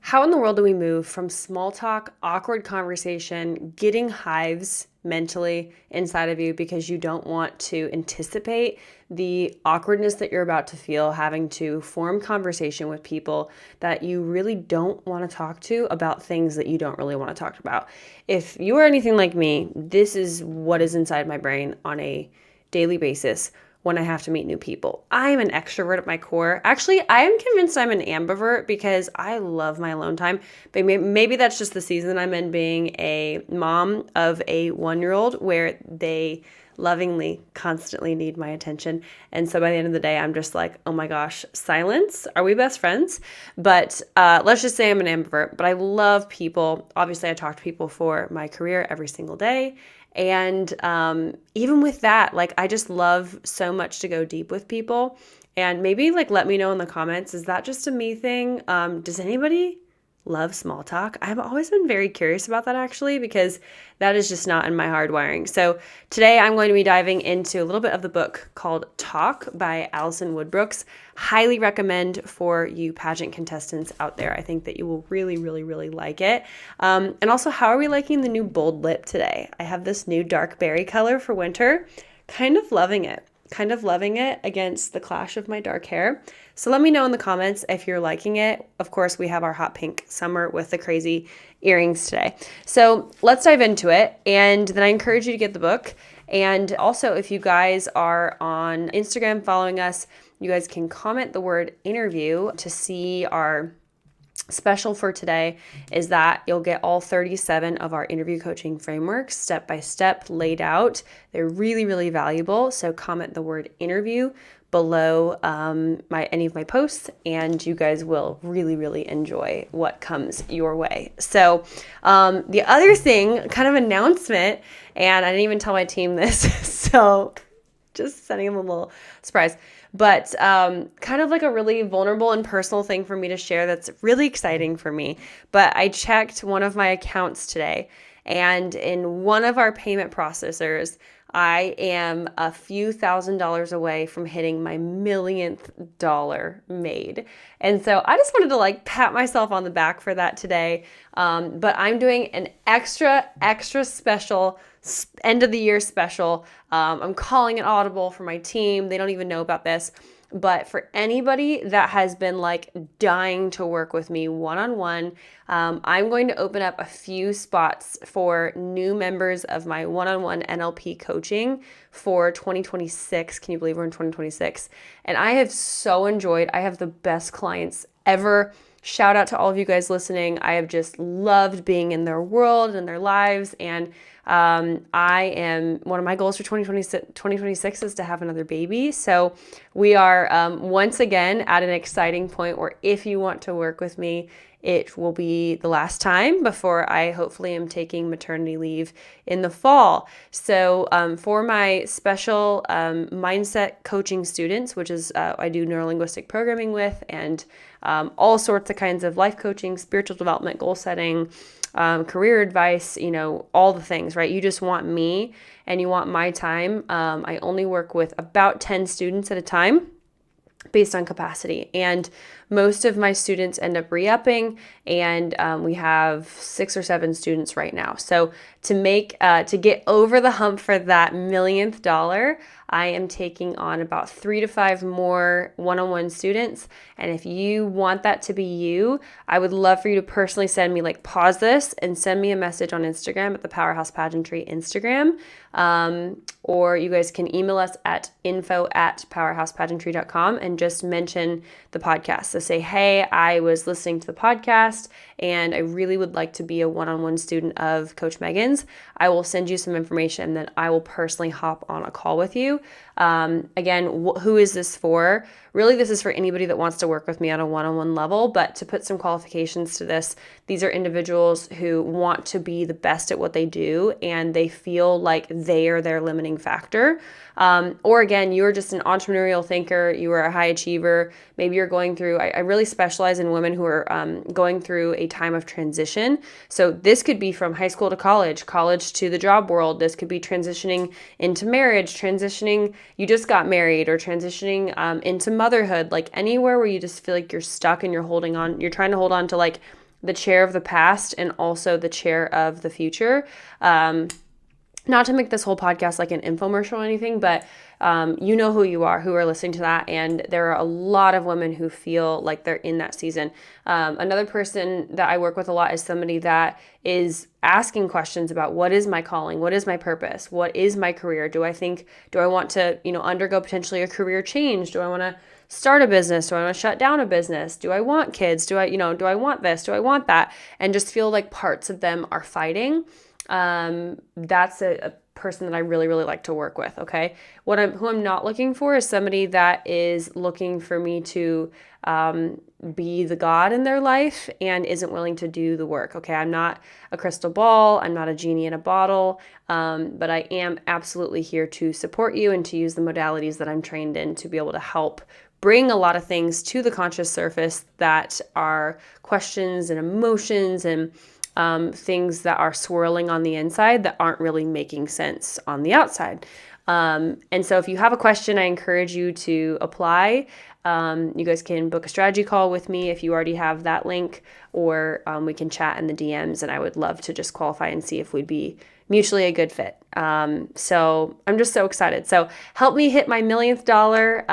How in the world do we move from small talk, awkward conversation, getting hives mentally inside of you because you don't want to anticipate the awkwardness that you're about to feel having to form conversation with people that you really don't want to talk to about things that you don't really want to talk about? If you are anything like me, this is what is inside my brain on a daily basis when I have to meet new people. I am an extrovert at my core. Actually, I am convinced I'm an ambivert because I love my alone time. But maybe that's just the season I'm in, being a mom of a 1-year-old where they lovingly constantly need my attention. And so by the end of the day, I'm just like, oh my gosh, silence. Are we best friends? But let's just say I'm an ambivert, but I love people. Obviously, I talk to people for my career every single day. And even with that, like, I just love so much to go deep with people. And maybe like let me know in the comments, is that just a me thing? Does anybody love small talk? I've always been very curious about that, actually, because that is just not in my hardwiring. So today I'm going to be diving into a little bit of the book called Talk by Alison Wood Brooks. Highly recommend for you pageant contestants out there. I think that you will really, really, really like it. And also, how are we liking the new bold lip today? I have this new dark berry color for winter. Kind of loving it. Kind of loving it against the clash of my dark hair. So let me know in the comments if you're liking it. Of course, we have our hot pink summer with the crazy earrings today. So let's dive into it. And then I encourage you to get the book. And also, if you guys are on Instagram following us, you guys can comment the word interview to see our special for today is that you'll get all 37 of our interview coaching frameworks step by step laid out. They're really, really valuable. So comment the word interview below any of my posts, and you guys will really, really enjoy what comes your way. So the other thing, kind of announcement, and I didn't even tell my team this, so just sending them a little surprise. But kind of like a really vulnerable and personal thing for me to share that's really exciting for me. But I checked one of my accounts today, and in one of our payment processors, I am a few $1,000s away from hitting my millionth dollar made. And so I just wanted to like pat myself on the back for that today. But I'm doing an extra special end of the year special. I'm calling it audible for my team. They don't even know about this. But for anybody that has been like dying to work with me one-on-one, I'm going to open up a few spots for new members of my one-on-one NLP coaching for 2026. Can you believe we're in 2026? And I have so enjoyed. I have the best clients ever. Shout out to all of you guys listening. I have just loved being in their world and their lives. And one of my goals for 2026 is to have another baby. So we are once again at an exciting point where if you want to work with me, it will be the last time before I hopefully am taking maternity leave in the fall. So for my special mindset coaching students, which is I do neurolinguistic programming with, and all sorts of kinds of life coaching, spiritual development, goal setting, career advice, all the things, right? You just want me and you want my time. I only work with about 10 students at a time based on capacity. And most of my students end up re-upping, and we have 6 or 7 students right now. So to get over the hump for that millionth dollar, I am taking on about 3 to 5 more one-on-one students. And if you want that to be you, I would love for you to personally send me, like, pause this and send me a message on Instagram at the Powerhouse Pageantry Instagram. Or you guys can email us at info@powerhousepageantry.com and just mention the podcast. So say, hey, I was listening to the podcast and I really would like to be a one-on-one student of Coach Megan's. I will send you some information and then I will personally hop on a call with you. Again, who is this for? Really, this is for anybody that wants to work with me on a one-on-one level, but to put some qualifications to this, these are individuals who want to be the best at what they do and they feel like they are their limiting factor. Or again, you're just an entrepreneurial thinker, you are a high achiever, maybe you're going through, I really specialize in women who are going through a time of transition. So this could be from high school to college to the job world. This could be transitioning into marriage, transitioning, you just got married, or transitioning into motherhood, like anywhere where you just feel like you're stuck and you're trying to hold on to like the chair of the past and also the chair of the future. Not to make this whole podcast like an infomercial or anything, but you know who you are, who are listening to that. And there are a lot of women who feel like they're in that season. Another person that I work with a lot is somebody that is asking questions about what is my calling? What is my purpose? What is my career? Do I want to, undergo potentially a career change? Do I want to start a business? Do I want to shut down a business? Do I want kids? Do I want this? Do I want that? And just feel like parts of them are fighting. That's a person that I really, really like to work with. Okay. Who I'm not looking for is somebody that is looking for me to, be the God in their life and isn't willing to do the work. Okay. I'm not a crystal ball. I'm not a genie in a bottle. But I am absolutely here to support you and to use the modalities that I'm trained in to be able to help bring a lot of things to the conscious surface that are questions and emotions and things that are swirling on the inside that aren't really making sense on the outside. And so if you have a question, I encourage you to apply. You guys can book a strategy call with me if you already have that link, or we can chat in the DMs, and I would love to just qualify and see if we'd be mutually a good fit. So I'm just so excited. So help me hit my millionth dollar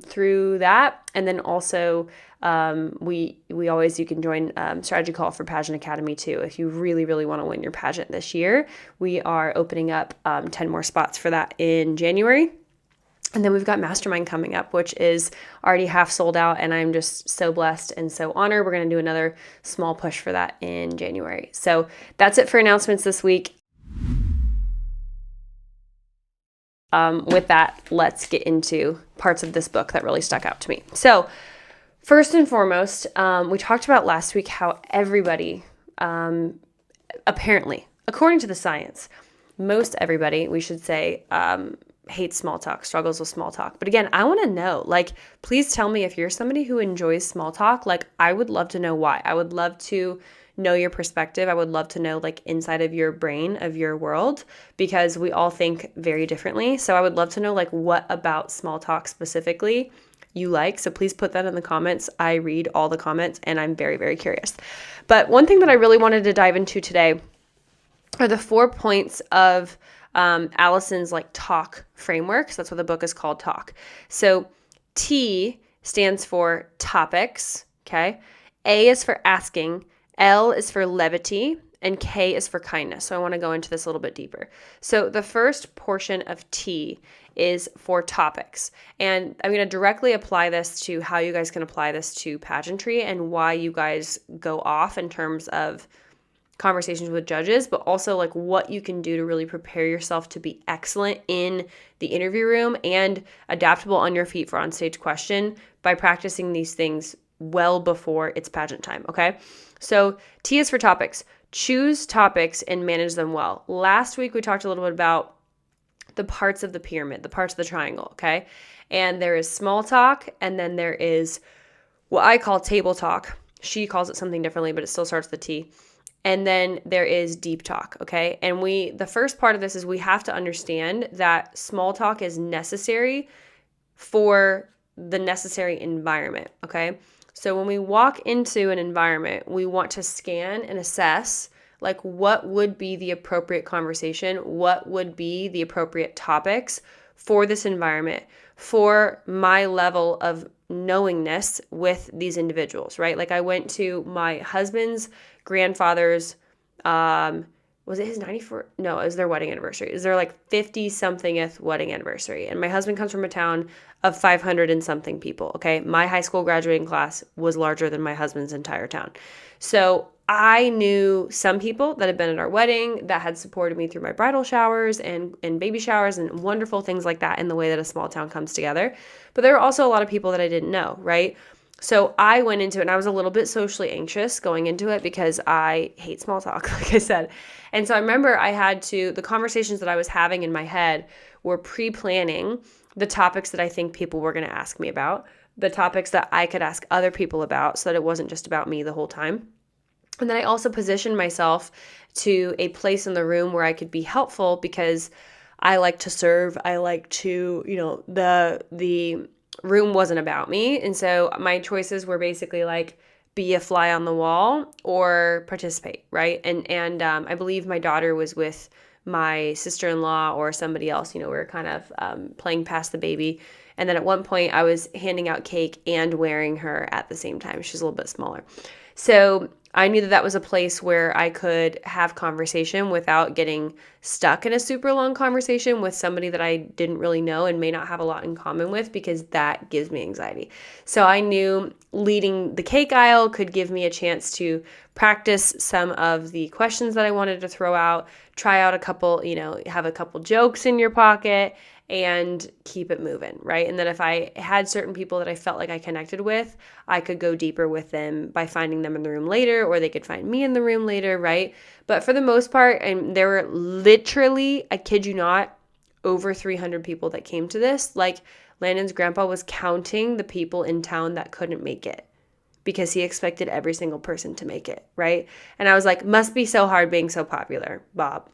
through that. And then also you can join strategy call for Pageant Academy too. If you really, really want to win your pageant this year, we are opening up 10 more spots for that in January. And then we've got Mastermind coming up, which is already half sold out. And I'm just so blessed and so honored. We're going to do another small push for that in January. So that's it for announcements this week. With that, let's get into parts of this book that really stuck out to me. So first and foremost, we talked about last week how everybody, apparently, according to the science, most everybody, we should say, hates small talk, struggles with small talk. But again, I want to know, please tell me if you're somebody who enjoys small talk. I would love to know why. I would love to know your perspective. I would love to know inside of your brain, of your world, because we all think very differently. So I would love to know what about small talk specifically you like. So please put that in the comments. I read all the comments and I'm very, very curious. But one thing that I really wanted to dive into today are the 4 points of Alison's talk framework. So that's what the book is called, Talk. So T stands for topics. Okay. A is for asking. L is for levity, and K is for kindness. So I want to go into this a little bit deeper. So the first portion of T is for topics. And I'm going to directly apply this to how you guys can apply this to pageantry and why you guys go off in terms of conversations with judges, but also what you can do to really prepare yourself to be excellent in the interview room and adaptable on your feet for on-stage question by practicing these things well before it's pageant time, okay? So T is for topics. Choose topics and manage them well. Last week, we talked a little bit about the parts of the pyramid, the parts of the triangle, okay? And there is small talk, and then there is what I call table talk. She calls it something differently, but it still starts with T. And then there is deep talk, okay? And the first part of this is we have to understand that small talk is necessary for the necessary environment, okay? So when we walk into an environment, we want to scan and assess what would be the appropriate conversation, what would be the appropriate topics for this environment, for my level of knowingness with these individuals, right? I went to my husband's grandfather's, was it his 94? No, it was their wedding anniversary. It was their 50-somethingth wedding anniversary. And my husband comes from a town of 500 and something people, okay? My high school graduating class was larger than my husband's entire town. So I knew some people that had been at our wedding that had supported me through my bridal showers and baby showers and wonderful things like that in the way that a small town comes together. But there were also a lot of people that I didn't know, right? So I went into it and I was a little bit socially anxious going into it because I hate small talk, like I said. And so I remember the conversations that I was having in my head were pre-planning the topics that I think people were going to ask me about, the topics that I could ask other people about so that it wasn't just about me the whole time. And then I also positioned myself to a place in the room where I could be helpful because I like to serve. I like to, the room wasn't about me. And so my choices were basically be a fly on the wall or participate, right? And I believe my daughter was with my sister-in-law or somebody else. We were kind of playing past the baby. And then at one point I was handing out cake and wearing her at the same time. She's a little bit smaller. So I knew that was a place where I could have conversation without getting stuck in a super long conversation with somebody that I didn't really know and may not have a lot in common with, because that gives me anxiety. So I knew leading the cake aisle could give me a chance to practice some of the questions that I wanted to throw out, try out a couple, have a couple jokes in your pocket, and keep it moving, right? And then if I had certain people that I felt like I connected with, I could go deeper with them by finding them in the room later, or they could find me in the room later, right? But for the most part, and there were literally, I kid you not, over 300 people that came to this. Like, Landon's grandpa was counting the people in town that couldn't make it because he expected every single person to make it, right? And I was like, must be so hard being so popular, Bob.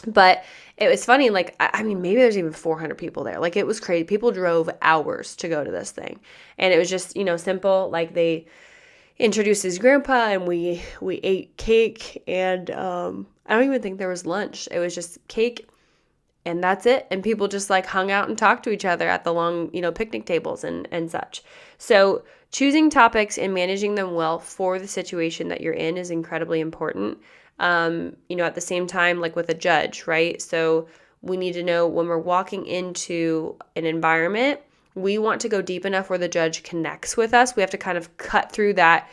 But it was funny, like, I mean, maybe there's even 400 people there. Like, it was crazy. People drove hours to go to this thing. And it was just, simple. Like, they introduced his grandpa and we ate cake. And I don't even think there was lunch. It was just cake and that's it. And people just like hung out and talked to each other at the long, picnic tables and such. So choosing topics and managing them well for the situation that you're in is incredibly important. At the same time, like with a judge, right? So we need to know when we're walking into an environment, we want to go deep enough where the judge connects with us. We have to kind of cut through that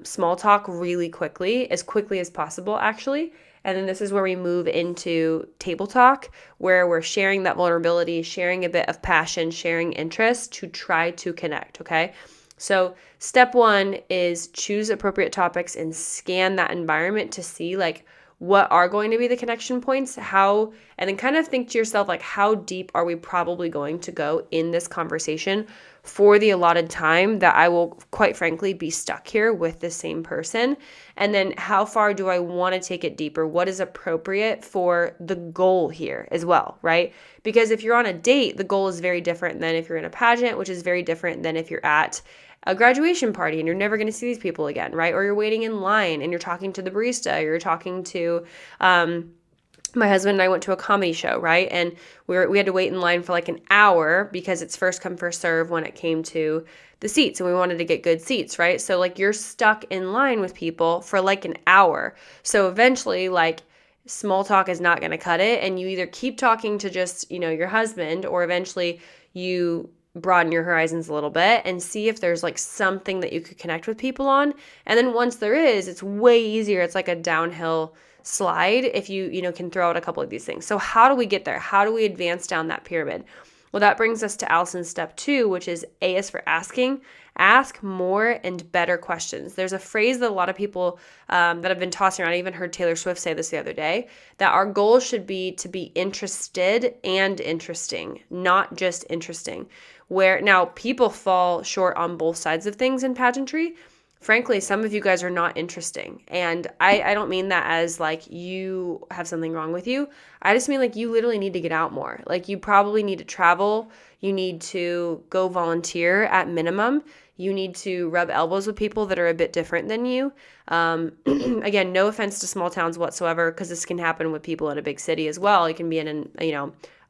small talk really quickly as possible, actually. And then this is where we move into table talk, where we're sharing that vulnerability, sharing a bit of passion, sharing interest to try to connect, okay? So step one is choose appropriate topics and scan that environment to see like what are going to be the connection points, and then kind of think to yourself, like, how deep are we probably going to go in this conversation for the allotted time that I will, quite frankly, be stuck here with the same person? And then how far do I want to take it deeper? What is appropriate for the goal here as well, right? Because if you're on a date, the goal is very different than if you're in a pageant, which is very different than if you're at a graduation party and you're never going to see these people again, right? Or you're waiting in line and you're talking to the barista, or you're talking to, my husband and I went to a comedy show, right? And we had to wait in line for like an hour because it's first come, first serve when it came to the seats, and we wanted to get good seats, right? So like you're stuck in line with people for like an hour. So eventually, like, small talk is not going to cut it, and you either keep talking to just, your husband, or eventually you broaden your horizons a little bit and see if there's like something that you could connect with people on. And then once there is, it's way easier. It's like a downhill slide if you can throw out a couple of these things. So how do we get there? How do we advance down that pyramid? Well, that brings us to Alison's step 2, which is A is for asking. Ask more and better questions. There's a phrase that a lot of people that have been tossing around, I even heard Taylor Swift say this the other day, that our goal should be to be interested and interesting, not just interesting. Where now people fall short on both sides of things in pageantry. Frankly, some of you guys are not interesting. And I don't mean that as like you have something wrong with you. I just mean like you literally need to get out more. Like you probably need to travel. You need to go volunteer at minimum. You need to rub elbows with people that are a bit different than you. Again, no offense to small towns whatsoever, because this can happen with people in a big city as well. You can be in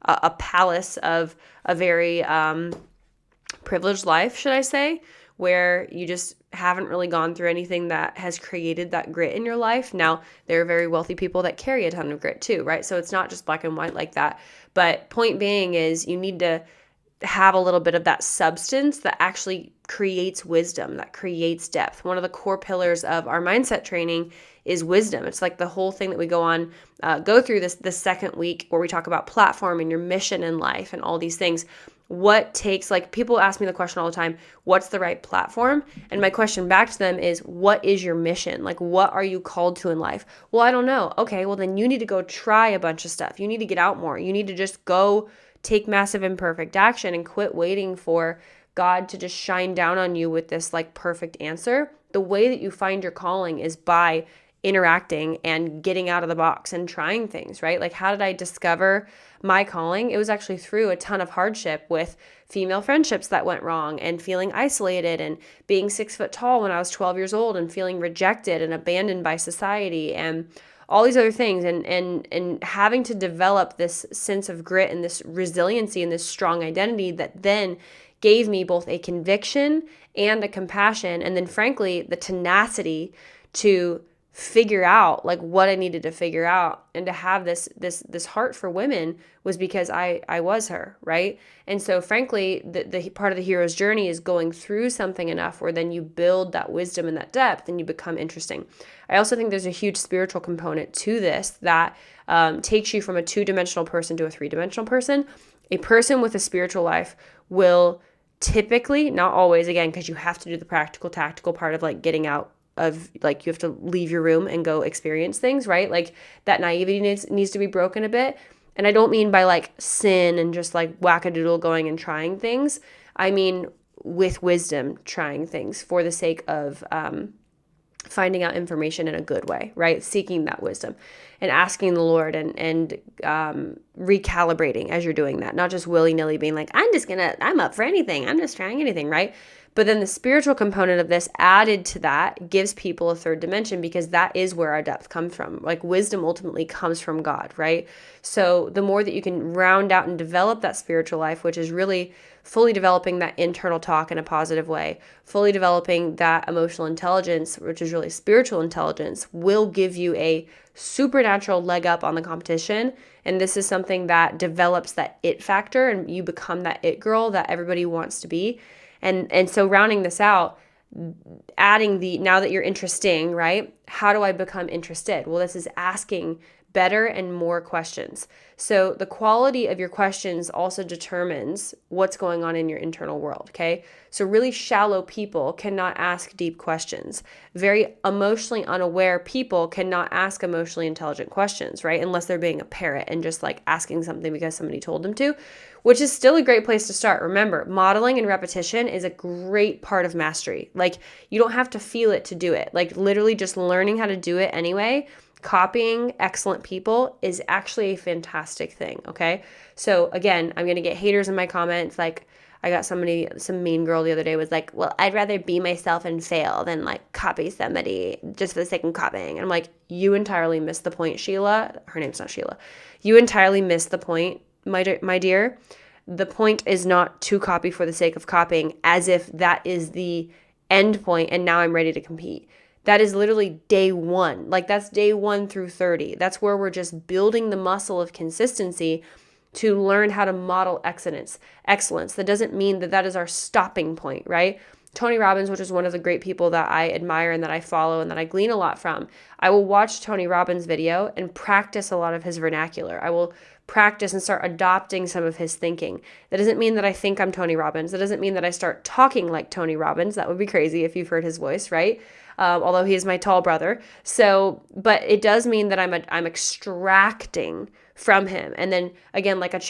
a palace of a very privileged life, should I say, where you just haven't really gone through anything that has created that grit in your life. Now, there are very wealthy people that carry a ton of grit too, right? So it's not just black and white like that. But point being is you need to have a little bit of that substance that actually creates wisdom, that creates depth. One of the core pillars of our mindset training is wisdom. It's like the whole thing that we go through this second week where we talk about platform and your mission in life and all these things. What takes, like, people ask me the question all the time, what's the right platform? And my question back to them is, what is your mission? Like, what are you called to in life? Well, I don't know. Okay, well, then you need to go try a bunch of stuff. You need to get out more. You need to just go take massive imperfect action and quit waiting for God to just shine down on you with this like perfect answer. The way that you find your calling is by interacting and getting out of the box and trying things, right? Like, how did I discover my calling? It was actually through a ton of hardship with female friendships that went wrong and feeling isolated and being 6 foot tall when I was 12 years old and feeling rejected and abandoned by society and all these other things, and having to develop this sense of grit and this resiliency and this strong identity that then gave me both a conviction and a compassion, and then frankly the tenacity to figure out like what I needed to figure out, and to have this heart for women was because I was her, right? And so frankly, the part of the hero's journey is going through something enough where then you build that wisdom and that depth and you become interesting. I also think there's a huge spiritual component to this that takes you from a 2-dimensional person to a 3-dimensional person. A person with a spiritual life will typically, not always, again, because you have to do the practical, tactical part of like getting out of, like, you have to leave your room and go experience things, right? Like that naivety needs to be broken a bit. And I don't mean by like sin and just like wackadoodle going and trying things. I mean with wisdom, trying things for the sake of finding out information in a good way, right? Seeking that wisdom and asking the Lord and recalibrating as you're doing that, not just willy-nilly being like, I'm up for anything. I'm just trying anything, right? But then the spiritual component of this added to that gives people a 3rd dimension, because that is where our depth comes from. Like wisdom ultimately comes from God, right? So the more that you can round out and develop that spiritual life, which is really fully developing that internal talk in a positive way, fully developing that emotional intelligence, which is really spiritual intelligence, will give you a supernatural leg up on the competition. And this is something that develops that it factor, and you become that it girl that everybody wants to be. And so rounding this out, adding now that you're interesting, right? How do I become interested? Well, this is asking better and more questions. So the quality of your questions also determines what's going on in your internal world, okay? So really shallow people cannot ask deep questions. Very emotionally unaware people cannot ask emotionally intelligent questions, right? Unless they're being a parrot and just like asking something because somebody told them to, which is still a great place to start. Remember, modeling and repetition is a great part of mastery. Like, you don't have to feel it to do it. Like, literally just learning how to do it anyway, copying excellent people is actually a fantastic thing, okay? So again, I'm going to get haters in my comments. Like, I got some mean girl the other day was like, well, I'd rather be myself and fail than like copy somebody just for the sake of copying. And I'm like, you entirely missed the point, Sheila. Her name's not Sheila. You entirely missed the point, my dear. The point is not to copy for the sake of copying as if that is the end point and now I'm ready to compete. That is literally day 1. Like, that's day 1 through 30. That's where we're just building the muscle of consistency to learn how to model excellence. That doesn't mean that that is our stopping point, right? Tony Robbins, which is one of the great people that I admire and that I follow and that I glean a lot from, I will watch Tony Robbins' video and practice a lot of his vernacular. I will practice and start adopting some of his thinking. That doesn't mean that I think I'm Tony Robbins. That doesn't mean that I start talking like Tony Robbins. That would be crazy if you've heard his voice, right? Although he is my tall brother. So, but it does mean that I'm extracting from him. And then again, like a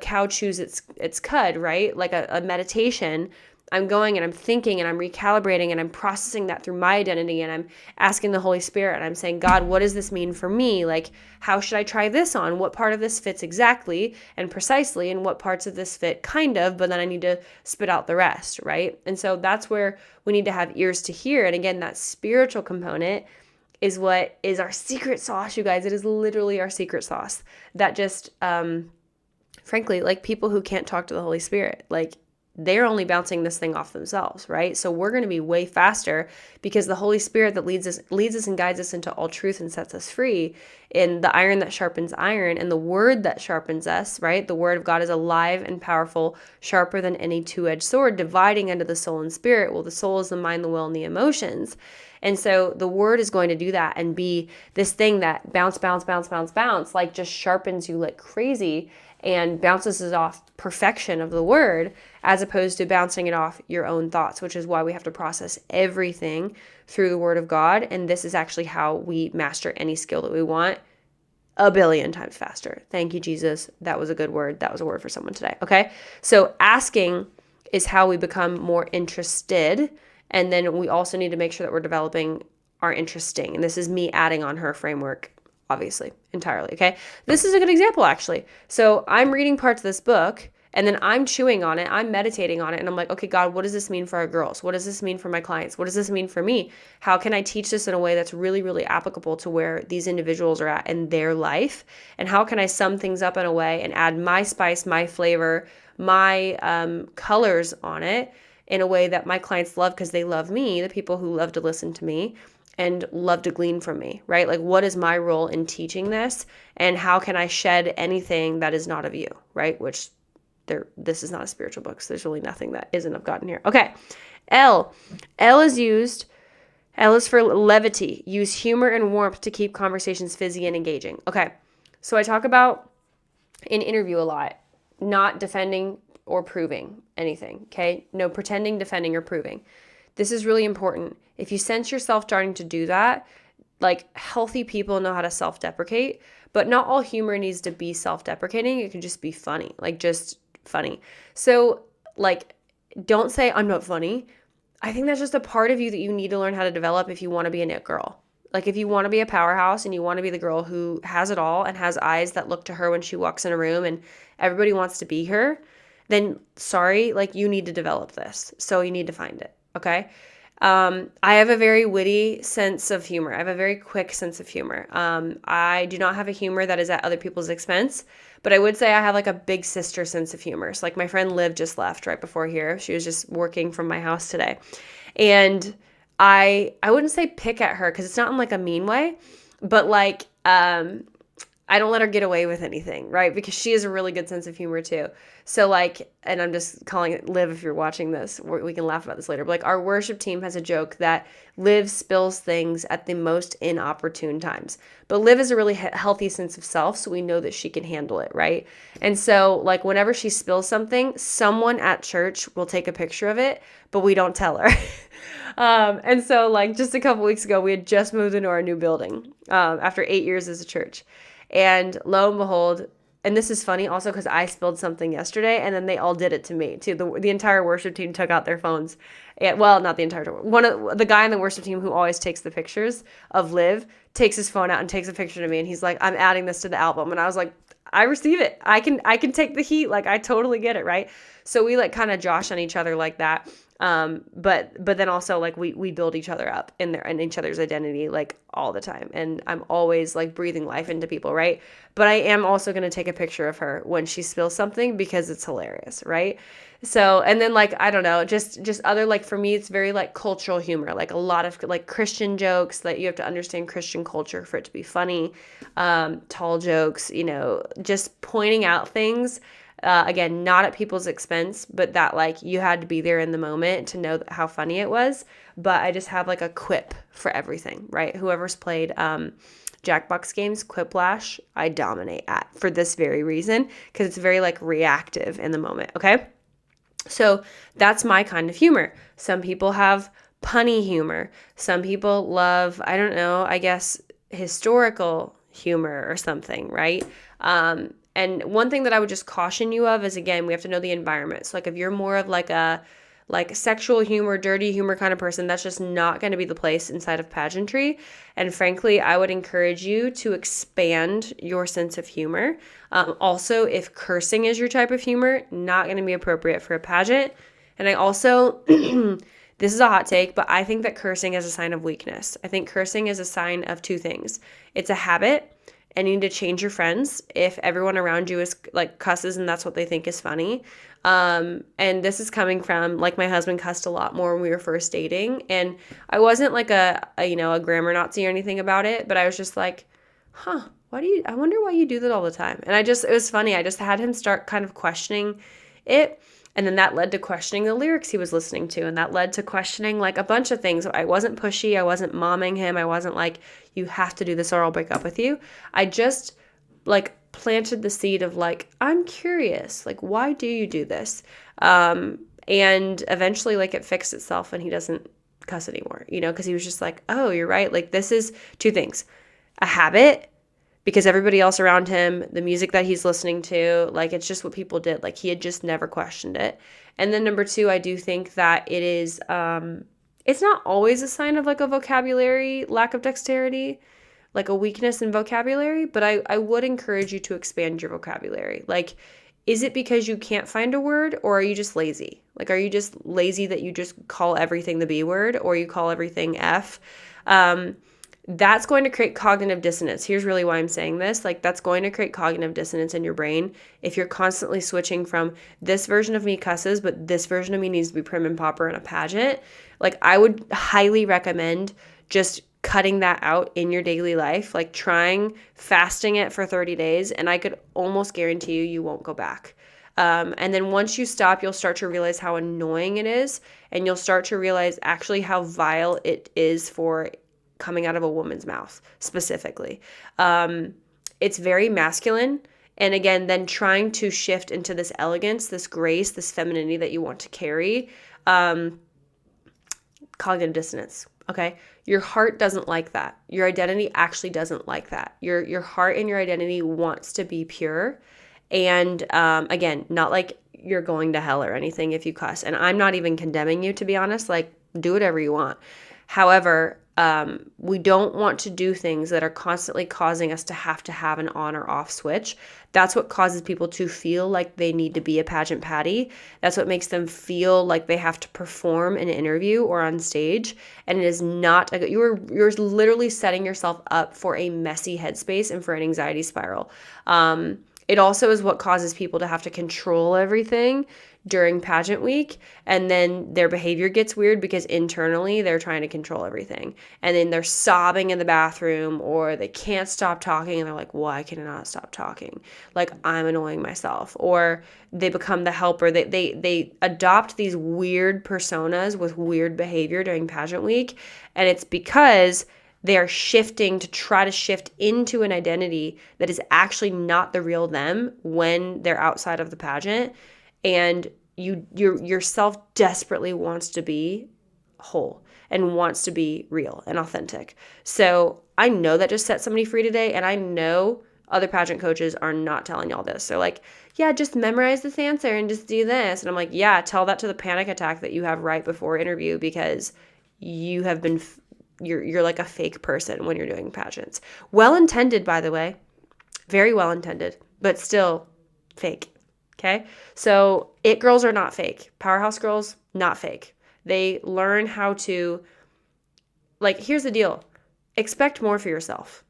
cow chews its cud, right? Like a meditation, I'm going and I'm thinking and I'm recalibrating and I'm processing that through my identity, and I'm asking the Holy Spirit and I'm saying, God, what does this mean for me? Like, how should I try this on? What part of this fits exactly and precisely, and what parts of this fit kind of, but then I need to spit out the rest, right? And so that's where we need to have ears to hear. And again, that spiritual component is what is our secret sauce, you guys. It is literally our secret sauce that just, frankly, like people who can't talk to the Holy Spirit, like, they're only bouncing this thing off themselves, right? So we're going to be way faster because the Holy Spirit that leads us and guides us into all truth and sets us free, in the iron that sharpens iron and the word that sharpens us, right? The word of God is alive and powerful, sharper than any two-edged sword, dividing into the soul and spirit. Well, the soul is the mind, the will, and the emotions. And so the word is going to do that and be this thing that bounce, like just sharpens you like crazy and bounces it off perfection of the word, as opposed to bouncing it off your own thoughts, which is why we have to process everything through the word of God. And this is actually how we master any skill that we want 1 billion times faster. Thank you, Jesus. That was a good word. That was a word for someone today. Okay. So asking is how we become more interested. And then we also need to make sure that we're developing are interesting. And this is me adding on her framework, obviously, entirely. Okay. This is a good example, actually. So I'm reading parts of this book and then I'm chewing on it. I'm meditating on it. And I'm like, okay, God, what does this mean for our girls? What does this mean for my clients? What does this mean for me? How can I teach this in a way that's really, really applicable to where these individuals are at in their life? And how can I sum things up in a way and add my spice, my flavor, my colors on it in a way that my clients love because they love me, the people who love to listen to me and love to glean from me, right? Like, what is my role in teaching this? And how can I shed anything that is not of you, right? Which this is not a spiritual book, so there's really nothing that isn't of God in here. Okay. L is for levity. Use humor and warmth to keep conversations fizzy and engaging. Okay. So I talk about in interview a lot, not defending or proving anything. Okay. No pretending, defending, or proving. This is really important. If you sense yourself starting to do that, like, healthy people know how to self-deprecate, but not all humor needs to be self-deprecating. It can just be funny, like just funny. So, like, don't say I'm not funny. I think that's just a part of you that you need to learn how to develop if you want to be a knit girl. Like, if you want to be a powerhouse and you want to be the girl who has it all and has eyes that look to her when she walks in a room and everybody wants to be her, then sorry, like, you need to develop this. So you need to find it. Okay. I have a very witty sense of humor. I have a very quick sense of humor. I do not have a humor that is at other people's expense, but I would say I have like a big sister sense of humor. So like my friend Liv just left right before here. She was just working from my house today. And I wouldn't say pick at her because it's not in like a mean way, but like, I don't let her get away with anything, right? Because she has a really good sense of humor too. So like, and I'm just calling it Liv if you're watching this, we can laugh about this later. But like, our worship team has a joke that Liv spills things at the most inopportune times. But Liv has a really healthy sense of self, so we know that she can handle it, right? And so like, whenever she spills something, someone at church will take a picture of it, but we don't tell her. And so like, just a couple weeks ago, we had just moved into our new building after 8 years as a church. And lo and behold, and this is funny also because I spilled something yesterday and then they all did it to me too. The entire worship team took out their phones. And, well, not the entire one of the guy in the worship team who always takes the pictures of Liv takes his phone out and takes a picture of me, and he's like, I'm adding this to the album. And I was like, I receive it. I can take the heat. Like, I totally get it, right? So we like kind of josh on each other like that. But then also like we build each other up in each other's identity like all the time. And I'm always like breathing life into people, right? But I am also going to take a picture of her when she spills something because it's hilarious, right? So, and then like, I don't know, just other, like, for me, it's very like cultural humor, like a lot of like Christian jokes that you have to understand Christian culture for it to be funny. Tall jokes, just pointing out things. Again, not at people's expense, but that like you had to be there in the moment to know how funny it was. But I just have like a quip for everything, right? Whoever's played Jackbox games, Quiplash, I dominate at for this very reason, because it's very like reactive in the moment, okay? So that's my kind of humor. Some people have punny humor. Some people love, I don't know, I guess historical humor or something, right? And one thing that I would just caution you of is, again, we have to know the environment. So like if you're more of like a sexual humor, dirty humor kind of person, that's just not going to be the place inside of pageantry. And frankly, I would encourage you to expand your sense of humor. Also, if cursing is your type of humor, not going to be appropriate for a pageant. And I also, this is a hot take, but I think that cursing is a sign of weakness. I think cursing is a sign of two things. It's a habit. And you need to change your friends if everyone around you is like cusses and that's what they think is funny. And this is coming from, like, my husband cussed a lot more when we were first dating. And I wasn't like a grammar Nazi or anything about it, but I was just like, I wonder why you do that all the time. And it was funny. I just had him start kind of questioning it. And then that led to questioning the lyrics he was listening to. And that led to questioning like a bunch of things. I wasn't pushy. I wasn't momming him. I wasn't like, you have to do this or I'll break up with you. I just like planted the seed of like, I'm curious. Like, why do you do this? And eventually like it fixed itself and he doesn't cuss anymore, because he was just like, oh, you're right. Like, this is two things: a habit, because everybody else around him, the music that he's listening to, like, it's just what people did. Like, he had just never questioned it. And then number two, I do think that it is It's not always a sign of like a vocabulary lack of dexterity, like a weakness in vocabulary, but I would encourage you to expand your vocabulary. Like, is it because you can't find a word, or are you just lazy? Like, are you just lazy that you just call everything the B word, or you call everything F? That's going to create cognitive dissonance. Here's really why I'm saying this. Like, that's going to create cognitive dissonance in your brain if you're constantly switching from this version of me cusses, but this version of me needs to be prim and proper in a pageant. Like, I would highly recommend just cutting that out in your daily life, like trying fasting it for 30 days, and I could almost guarantee you won't go back. And then once you stop, you'll start to realize how annoying it is, and you'll start to realize actually how vile it is for coming out of a woman's mouth specifically. It's very masculine. And again, then trying to shift into this elegance, this grace, this femininity that you want to carry, cognitive dissonance. Okay. Your heart doesn't like that. Your identity actually doesn't like that. Your heart and your identity wants to be pure. And again, not like you're going to hell or anything if you cuss. And I'm not even condemning you, to be honest. Like, do whatever you want. However, we don't want to do things that are constantly causing us to have an on or off switch. That's what causes people to feel like they need to be a pageant patty. That's what makes them feel like they have to perform an interview or on stage. And it is not you're literally setting yourself up for a messy headspace and for an anxiety spiral. It also is what causes people to have to control everything during pageant week, and then their behavior gets weird because internally they're trying to control everything, and then they're sobbing in the bathroom, or they can't stop talking and they're like, why can I not stop talking? Like, I'm annoying myself. Or they become the helper. They adopt these weird personas with weird behavior during pageant week, and it's because they are shifting to try to shift into an identity that is actually not the real them when they're outside of the pageant. And yourself desperately wants to be whole and wants to be real and authentic. So I know that just set somebody free today, and I know other pageant coaches are not telling y'all this. They're like, yeah, just memorize this answer and just do this. And I'm like, yeah, tell that to the panic attack that you have right before interview, because you have been you're like a fake person when you're doing pageants. Well-intended, by the way. Very well-intended, but still fake. Okay? So it girls are not fake. Powerhouse girls, not fake. They learn how to, like, here's the deal. Expect more for yourself.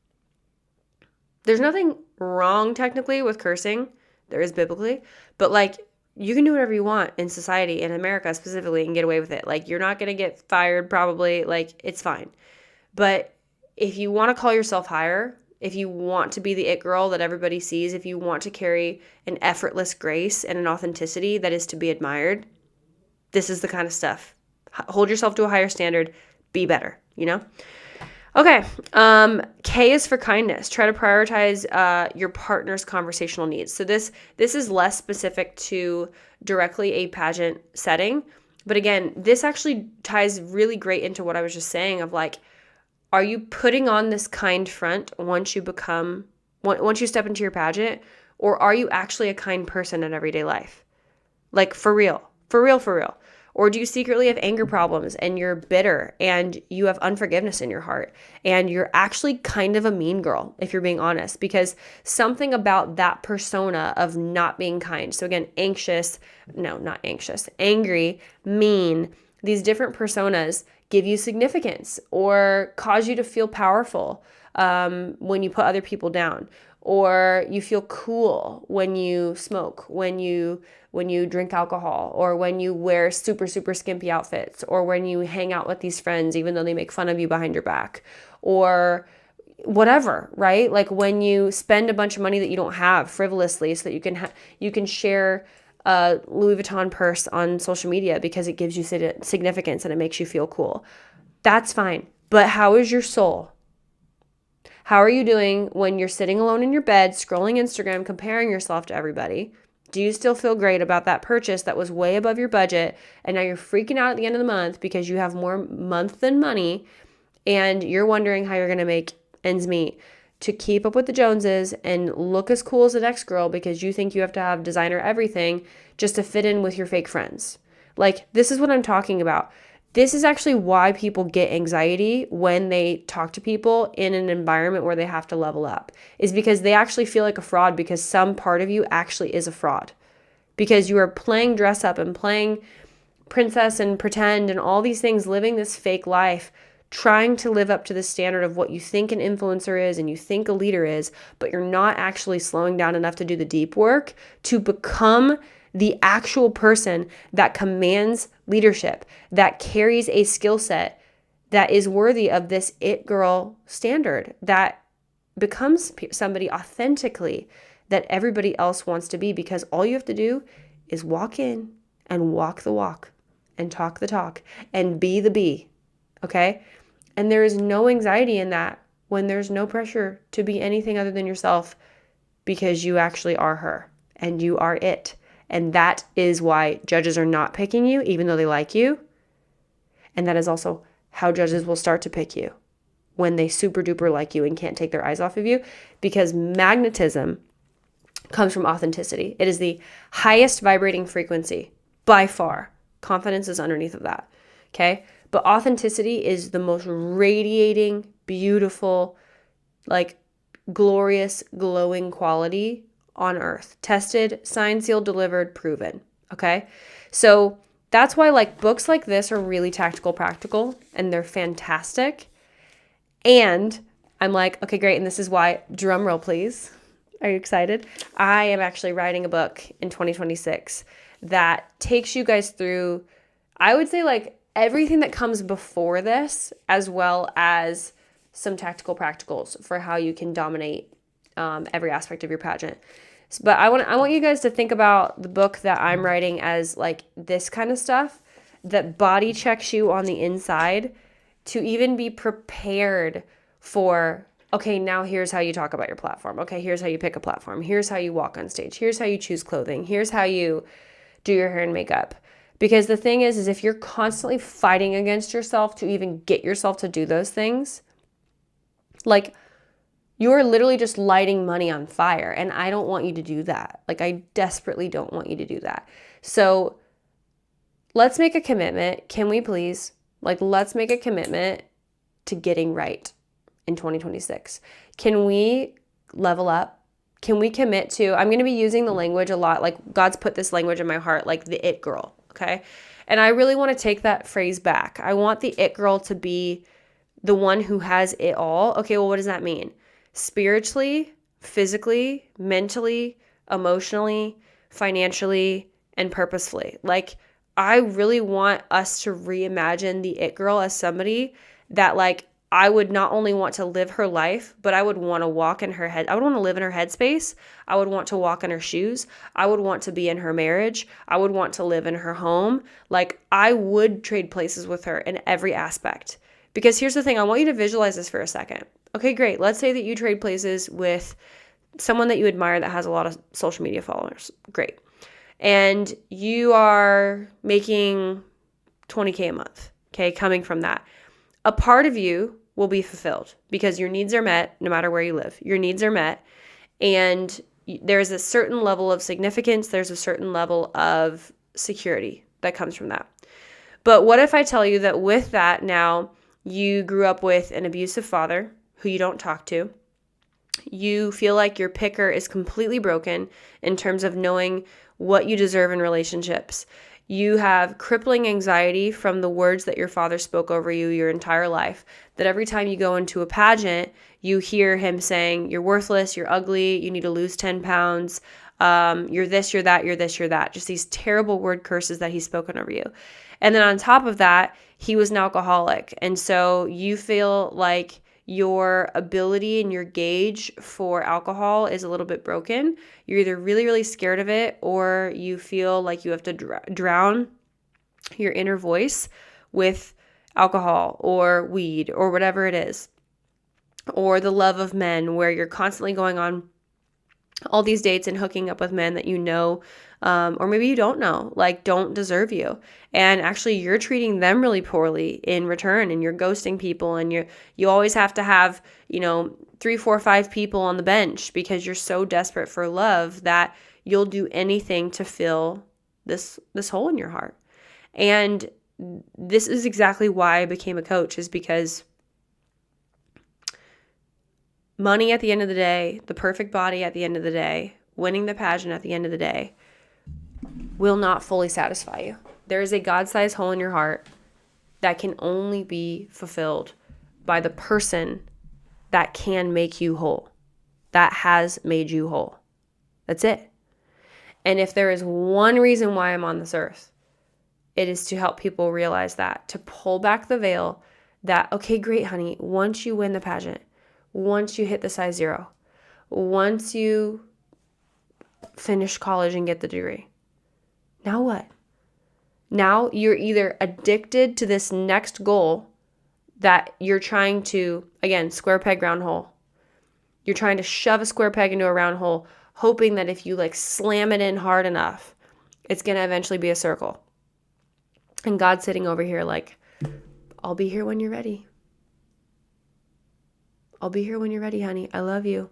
There's nothing wrong technically with cursing. There is biblically. But, like, you can do whatever you want in society, in America specifically, and get away with it. Like, you're not going to get fired probably. Like, it's fine. But if you want to call yourself higher, if you want to be the it girl that everybody sees, if you want to carry an effortless grace and an authenticity that is to be admired, this is the kind of stuff. Hold yourself to a higher standard. Be better, you know? Okay. K is for kindness. Try to prioritize your partner's conversational needs. So this is less specific to directly a pageant setting. But again, this actually ties really great into what I was just saying of, like, are you putting on this kind front once you step into your pageant, or are you actually a kind person in everyday life? Like, for real. Or do you secretly have anger problems and you're bitter and you have unforgiveness in your heart and you're actually kind of a mean girl, if you're being honest, because something about that persona of not being kind. So again, angry, mean, these different personas give you significance or cause you to feel powerful when you put other people down, or you feel cool when you smoke, when you drink alcohol, or when you wear super, super skimpy outfits, or when you hang out with these friends even though they make fun of you behind your back, or whatever, right? Like when you spend a bunch of money that you don't have frivolously so that you can share a Louis Vuitton purse on social media because it gives you significance and it makes you feel cool. That's fine. But how is your soul? How are you doing when you're sitting alone in your bed, scrolling Instagram, comparing yourself to everybody? Do you still feel great about that purchase that was way above your budget, and now you're freaking out at the end of the month because you have more month than money, and you're wondering how you're going to make ends meet to keep up with the Joneses and look as cool as the next girl because you think you have to have designer everything just to fit in with your fake friends? Like, this is what I'm talking about. This is actually why people get anxiety when they talk to people in an environment where they have to level up, is because they actually feel like a fraud because some part of you actually is a fraud. Because you are playing dress up and playing princess and pretend and all these things, living this fake life, trying to live up to the standard of what you think an influencer is and you think a leader is, but you're not actually slowing down enough to do the deep work to become the actual person that commands leadership, that carries a skill set that is worthy of this it girl standard, that becomes somebody authentically that everybody else wants to be, because all you have to do is walk in and walk the walk and talk the talk and be the bee, okay? And there is no anxiety in that when there's no pressure to be anything other than yourself, because you actually are her and you are it. And that is why judges are not picking you, even though they like you. And that is also how judges will start to pick you when they super duper like you and can't take their eyes off of you, because magnetism comes from authenticity. It is the highest vibrating frequency by far. Confidence is underneath of that, okay? But authenticity is the most radiating, beautiful, like glorious, glowing quality on earth. Tested, signed, sealed, delivered, proven, okay? So that's why like books like this are really tactical, practical, and they're fantastic. And I'm like, okay, great. And this is why, drum roll, please. Are you excited? I am actually writing a book in 2026 that takes you guys through, I would say, like everything that comes before this, as well as some tactical practicals for how you can dominate every aspect of your pageant. But I want you guys to think about the book that I'm writing as like this kind of stuff that body checks you on the inside to even be prepared for, okay, now here's how you talk about your platform. Okay, here's how you pick a platform. Here's how you walk on stage. Here's how you choose clothing. Here's how you do your hair and makeup. Because the thing is if you're constantly fighting against yourself to even get yourself to do those things, like you're literally just lighting money on fire. And I don't want you to do that. Like I desperately don't want you to do that. So let's make a commitment. Can we please? Like, let's make a commitment to getting right in 2026. Can we level up? Can we commit to, I'm going to be using the language a lot. Like God's put this language in my heart, like the it girl. Okay. And I really want to take that phrase back. I want the it girl to be the one who has it all. Okay. Well, what does that mean? Spiritually, physically, mentally, emotionally, financially, and purposefully. Like, I really want us to reimagine the it girl as somebody that like I would not only want to live her life, but I would want to walk in her head. I would want to live in her headspace. I would want to walk in her shoes. I would want to be in her marriage. I would want to live in her home. Like I would trade places with her in every aspect. Because here's the thing, I want you to visualize this for a second. Okay, great. Let's say that you trade places with someone that you admire that has a lot of social media followers. Great. And you are making $20K a month, okay, coming from that. A part of you will be fulfilled because your needs are met no matter where you live. Your needs are met, and there's a certain level of significance. There's a certain level of security that comes from that. But what if I tell you that with that now you grew up with an abusive father who you don't talk to? You feel like your picker is completely broken in terms of knowing what you deserve in relationships. You have crippling anxiety from the words that your father spoke over you your entire life. That every time you go into a pageant, you hear him saying, you're worthless, you're ugly, you need to lose 10 pounds, you're this, you're that, you're this, you're that. Just these terrible word curses that he's spoken over you. And then on top of that, he was an alcoholic. And so you feel like your ability and your gauge for alcohol is a little bit broken. You're either really, really scared of it, or you feel like you have to drown your inner voice with alcohol or weed or whatever it is. Or the love of men, where you're constantly going on all these dates and hooking up with men that you know, or maybe you don't know, like don't deserve you. And actually you're treating them really poorly in return, and you're ghosting people, and you always have to have, 3, 4, 5 people on the bench because you're so desperate for love that you'll do anything to fill this hole in your heart. And this is exactly why I became a coach, is because money at the end of the day, the perfect body at the end of the day, winning the pageant at the end of the day, will not fully satisfy you. There is a God-sized hole in your heart that can only be fulfilled by the person that can make you whole, that has made you whole. That's it. And if there is one reason why I'm on this earth, it is to help people realize that, to pull back the veil that, okay, great, honey, once you win the pageant, once you hit the size 0, once you finish college and get the degree, now what? Now you're either addicted to this next goal that you're trying to, again, square peg, round hole. You're trying to shove a square peg into a round hole, hoping that if you like slam it in hard enough, it's going to eventually be a circle. And God's sitting over here like, I'll be here when you're ready. I'll be here when you're ready, honey. I love you.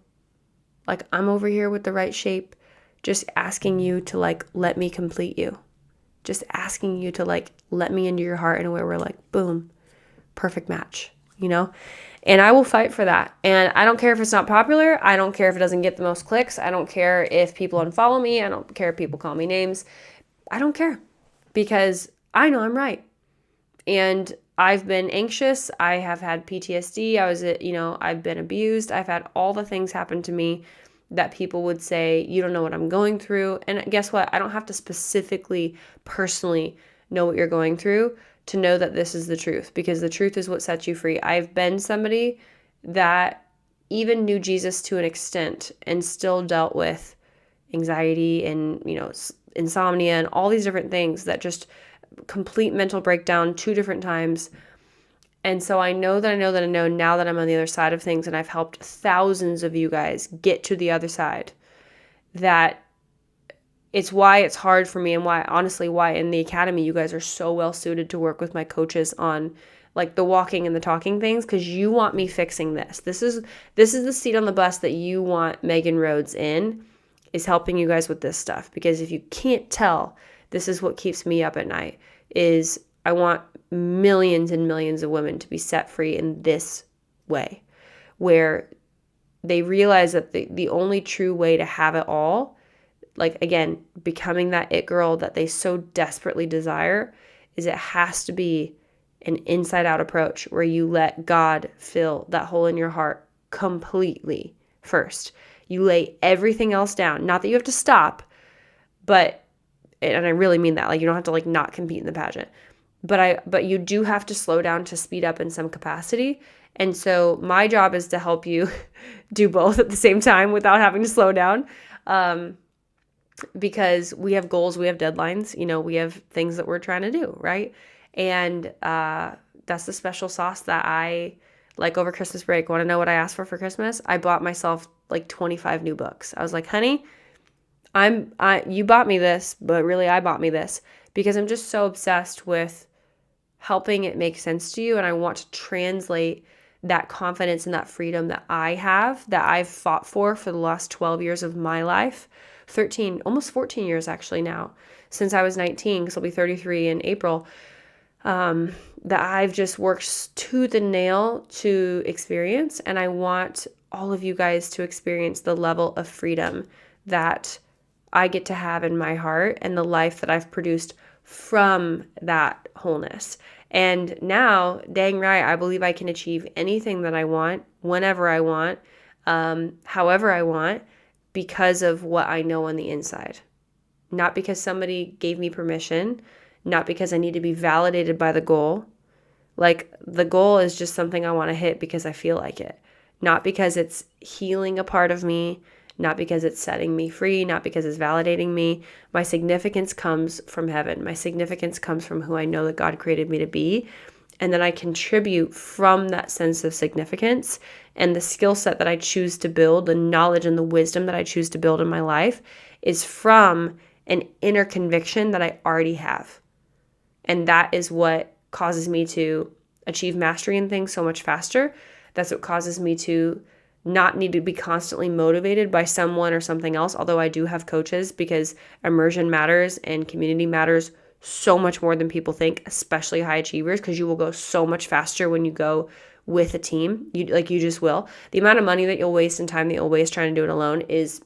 Like, I'm over here with the right shape, just asking you to like, let me complete you. Just asking you to like, let me into your heart in a way where like, boom, perfect match, you know? And I will fight for that. And I don't care if it's not popular. I don't care if it doesn't get the most clicks. I don't care if people unfollow me. I don't care if people call me names. I don't care, because I know I'm right. And I've been anxious. I have had PTSD. I've been abused. I've had all the things happen to me that people would say, you don't know what I'm going through. And guess what? I don't have to specifically, personally know what you're going through to know that this is the truth, because the truth is what sets you free. I've been somebody that even knew Jesus to an extent and still dealt with anxiety and, insomnia and all these different things that just complete mental breakdown 2 different times. And so I know now that I'm on the other side of things, and I've helped thousands of you guys get to the other side, that it's why it's hard for me, and why in the academy you guys are so well suited to work with my coaches on like the walking and the talking things, because you want me fixing this. This is the seat on the bus that you want Megan Rhodes in, is helping you guys with this stuff. Because if you can't tell, this is what keeps me up at night, is I want millions and millions of women to be set free in this way, where they realize that the only true way to have it all, like, again, becoming that it girl that they so desperately desire, is it has to be an inside out approach where you let God fill that hole in your heart completely first. You lay everything else down. Not that you have to stop, but, and I really mean that, like, you don't have to like not compete in the pageant, but you do have to slow down to speed up in some capacity. And so my job is to help you do both at the same time without having to slow down. Because we have goals, we have deadlines, we have things that we're trying to do, right? And that's the special sauce that I like over Christmas break. Want to know what I asked for Christmas? I bought myself like 25 new books. I was like, honey, you bought me this, but really I bought me this, because I'm just so obsessed with helping it make sense to you. And I want to translate that confidence and that freedom that I have, that I've fought for the last 12 years of my life, 13, almost 14 years actually now, since I was 19, because I'll be 33 in April, that I've just worked tooth and nail to experience. And I want all of you guys to experience the level of freedom that I get to have in my heart, and the life that I've produced from that wholeness. And now, dang right, I believe I can achieve anything that I want, whenever I want, however I want, because of what I know on the inside. Not because somebody gave me permission, not because I need to be validated by the goal. Like, the goal is just something I want to hit because I feel like it. Not because it's healing a part of me, not because it's setting me free, not because it's validating me. My significance comes from heaven. My significance comes from who I know that God created me to be. And then I contribute from that sense of significance, and the skill set that I choose to build, the knowledge and the wisdom that I choose to build in my life, is from an inner conviction that I already have. And that is what causes me to achieve mastery in things so much faster. That's what causes me to not need to be constantly motivated by someone or something else, although I do have coaches, because immersion matters and community matters so much more than people think, especially high achievers, because you will go so much faster when you go with a team. You just will. The amount of money that you'll waste and time that you'll waste trying to do it alone is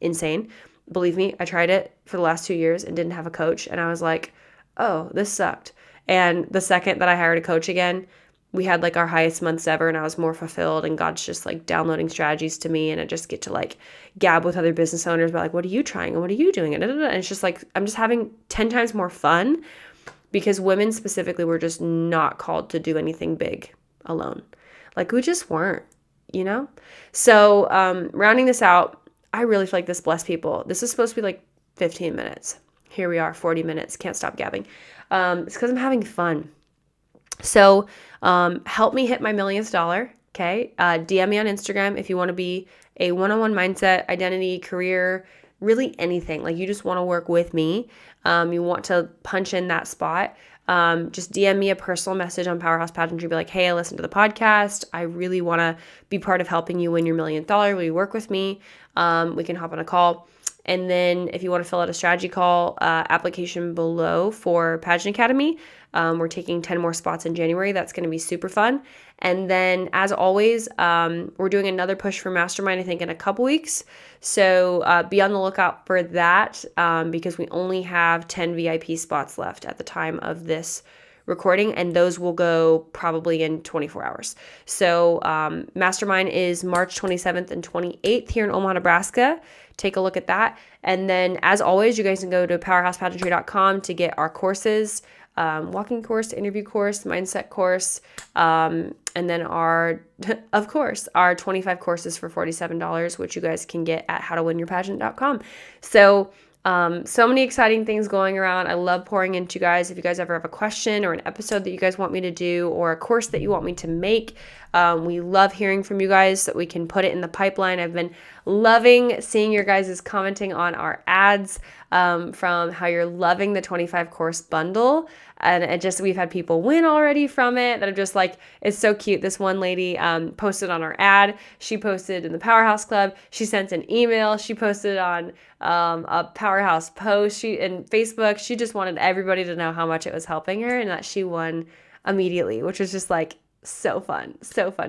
insane. Believe me, I tried it for the last 2 years and didn't have a coach. And I was like, oh, this sucked. And the second that I hired a coach again, we had like our highest months ever, and I was more fulfilled, and God's just like downloading strategies to me, and I just get to like gab with other business owners about like, what are you trying and what are you doing? And it's just like, I'm just having 10 times more fun, because women specifically were just not called to do anything big alone. Like we just weren't, So rounding this out, I really feel like this blessed people. This is supposed to be like 15 minutes. Here we are, 40 minutes. Can't stop gabbing. It's because I'm having fun. So help me hit my millionth dollar, okay? DM me on Instagram if you want to be a one-on-one mindset, identity, career, really anything. Like you just want to work with me. You want to punch in that spot. Just DM me a personal message on Powerhouse Pageantry. Be like, hey, I listened to the podcast. I really want to be part of helping you win your $1 million. Will you work with me? We can hop on a call. And then if you want to fill out a strategy call, application below for Pageant Academy. We're taking 10 more spots in January. That's going to be super fun. And then as always, we're doing another push for Mastermind, I think in a couple weeks. So be on the lookout for that because we only have 10 VIP spots left at the time of this recording, and those will go probably in 24 hours. So Mastermind is March 27th and 28th here in Omaha, Nebraska. Take a look at that. And then as always, you guys can go to powerhousepageantry.com to get our courses, walking course, interview course, mindset course, and then our 25 courses for $47, which you guys can get at howtowinyourpageant.com. So many exciting things going around. I love pouring into you guys. If you guys ever have a question or an episode that you guys want me to do or a course that you want me to make, we love hearing from you guys so that we can put it in the pipeline. I've been loving seeing your guys' commenting on our ads from how you're loving the 25 course bundle. And we've had people win already from it that are just like, it's so cute. This one lady posted on our ad. She posted in the Powerhouse Club. She sent an email. She posted on a Powerhouse post in Facebook. She just wanted everybody to know how much it was helping her and that she won immediately, which was just like so fun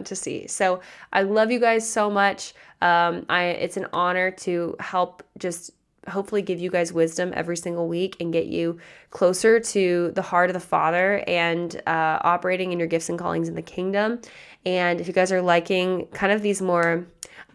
to see. So I love you guys so much. It's an honor to help just hopefully give you guys wisdom every single week and get you closer to the heart of the Father and operating in your gifts and callings in the kingdom. And if you guys are liking kind of these more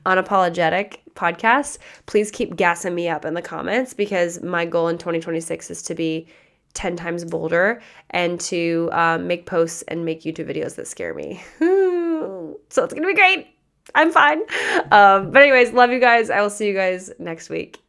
unapologetic podcasts, please keep gassing me up in the comments, because my goal in 2026 is to be 10 times bolder and to make posts and make YouTube videos that scare me. So it's going to be great. I'm fine. But anyways, love you guys. I will see you guys next week.